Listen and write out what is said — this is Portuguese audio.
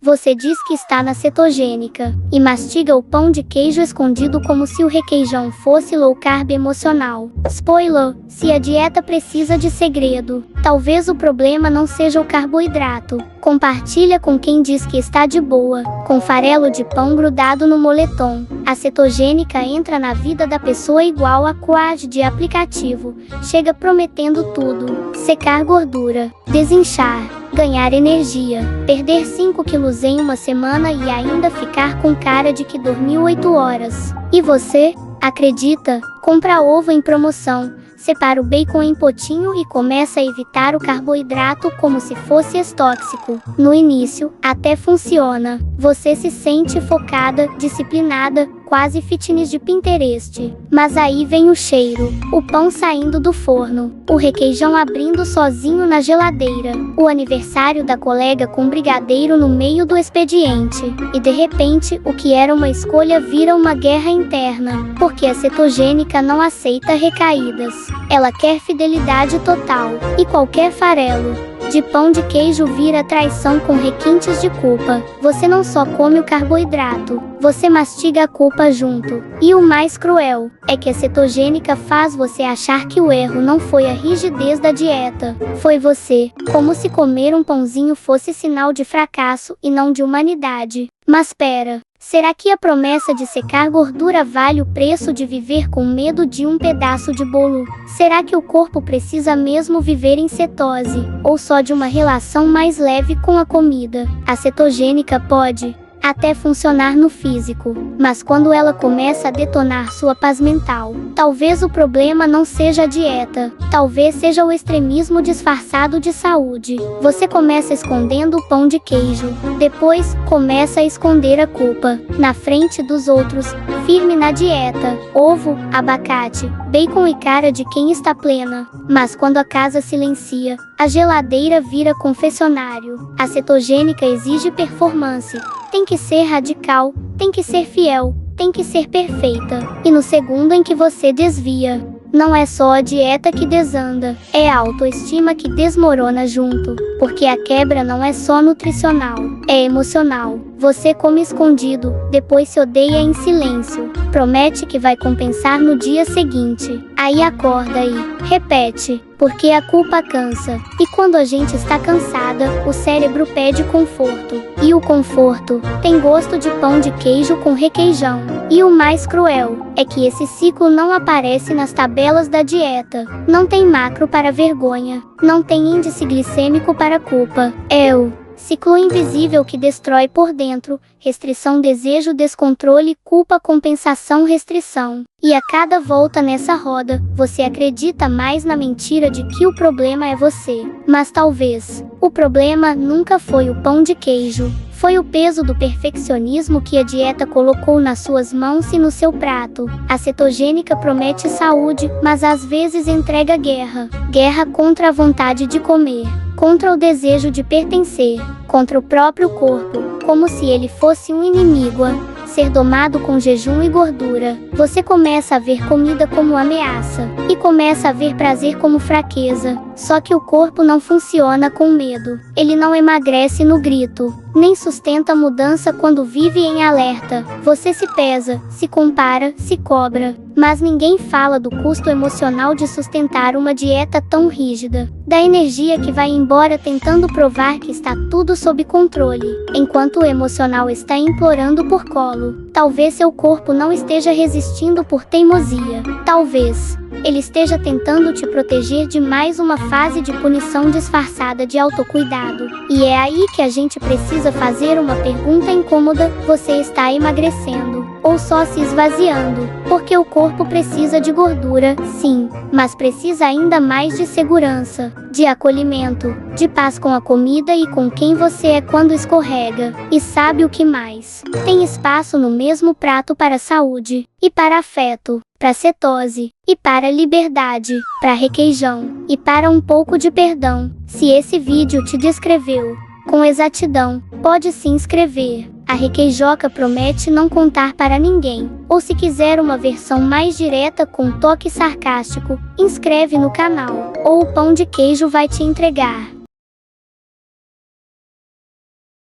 Você diz que está na cetogênica e mastiga o pão de queijo escondido como se o requeijão fosse low carb emocional. Spoiler: se a dieta precisa de segredo, talvez o problema não seja o carboidrato. Compartilha com quem diz que está de boa, com farelo de pão grudado no moletom. A cetogênica entra na vida da pessoa igual a quad de aplicativo. Chega prometendo tudo: secar gordura, desinchar, ganhar energia, perder 5 quilos em uma semana e ainda ficar com cara de que dormiu 8 horas. E você? Acredita? Compra ovo em promoção, separa o bacon em potinho e começa a evitar o carboidrato como se fosse tóxico. No início, até funciona. Você se sente focada, disciplinada, quase fitness de Pinterest. Mas aí vem o cheiro, o pão saindo do forno, o requeijão abrindo sozinho na geladeira, o aniversário da colega com brigadeiro no meio do expediente. E de repente, o que era uma escolha vira uma guerra interna, porque a cetogênica não aceita recaídas. Ela quer fidelidade total, e qualquer farelo de pão de queijo vira traição com requintes de culpa. Você não só come o carboidrato, você mastiga a culpa junto. E o mais cruel é que a cetogênica faz você achar que o erro não foi a rigidez da dieta, foi você, como se comer um pãozinho fosse sinal de fracasso e não de humanidade. Mas pera, será que a promessa de secar gordura vale o preço de viver com medo de um pedaço de bolo? Será que o corpo precisa mesmo viver em cetose, ou só de uma relação mais leve com a comida? A cetogênica pode até funcionar no físico, mas quando ela começa a detonar sua paz mental, talvez o problema não seja a dieta, talvez seja o extremismo disfarçado de saúde. Você começa escondendo o pão de queijo, depois começa a esconder a culpa, na frente dos outros, firme na dieta, ovo, abacate, bacon e cara de quem está plena. Mas quando a casa silencia, a geladeira vira confessionário. A cetogênica exige performance. Tem que ser radical, tem que ser fiel, tem que ser perfeita. E no segundo em que você desvia, não é só a dieta que desanda, é a autoestima que desmorona junto. Porque a quebra não é só nutricional, é emocional. Você come escondido, depois se odeia em silêncio. Promete que vai compensar no dia seguinte. Aí acorda e repete, porque a culpa cansa. E quando a gente está cansada, o cérebro pede conforto. E o conforto tem gosto de pão de queijo com requeijão. E o mais cruel é que esse ciclo não aparece nas tabelas da dieta. Não tem macro para vergonha. Não tem índice glicêmico para culpa. É o ciclo invisível que destrói por dentro: restrição, desejo, descontrole, culpa, compensação, restrição. E a cada volta nessa roda, você acredita mais na mentira de que o problema é você. Mas talvez o problema nunca foi o pão de queijo. Foi o peso do perfeccionismo que a dieta colocou nas suas mãos e no seu prato. A cetogênica promete saúde, mas às vezes entrega guerra. Guerra contra a vontade de comer, contra o desejo de pertencer, contra o próprio corpo, como se ele fosse um inimigo a ser domado com jejum e gordura. Você começa a ver comida como ameaça, e começa a ver prazer como fraqueza. Só que o corpo não funciona com medo. Ele não emagrece no grito, nem sustenta mudança quando vive em alerta. Você se pesa, se compara, se cobra. Mas ninguém fala do custo emocional de sustentar uma dieta tão rígida. Da energia que vai embora tentando provar que está tudo sob controle, enquanto o emocional está implorando por colo. Talvez seu corpo não esteja resistindo por teimosia. Talvez ele esteja tentando te proteger de mais uma fase de punição disfarçada de autocuidado. E é aí que a gente precisa fazer uma pergunta incômoda: você está emagrecendo? Ou só se esvaziando? Porque o corpo precisa de gordura, sim, mas precisa ainda mais de segurança, de acolhimento, de paz com a comida e com quem você é quando escorrega. E sabe o que mais? Tem espaço no mesmo prato para saúde, e para afeto, para cetose, e para liberdade, para requeijão, e para um pouco de perdão. Se esse vídeo te descreveu com exatidão, pode se inscrever. A Requeijoca promete não contar para ninguém. Ou se quiser uma versão mais direta com toque sarcástico, inscreve no canal, ou o pão de queijo vai te entregar.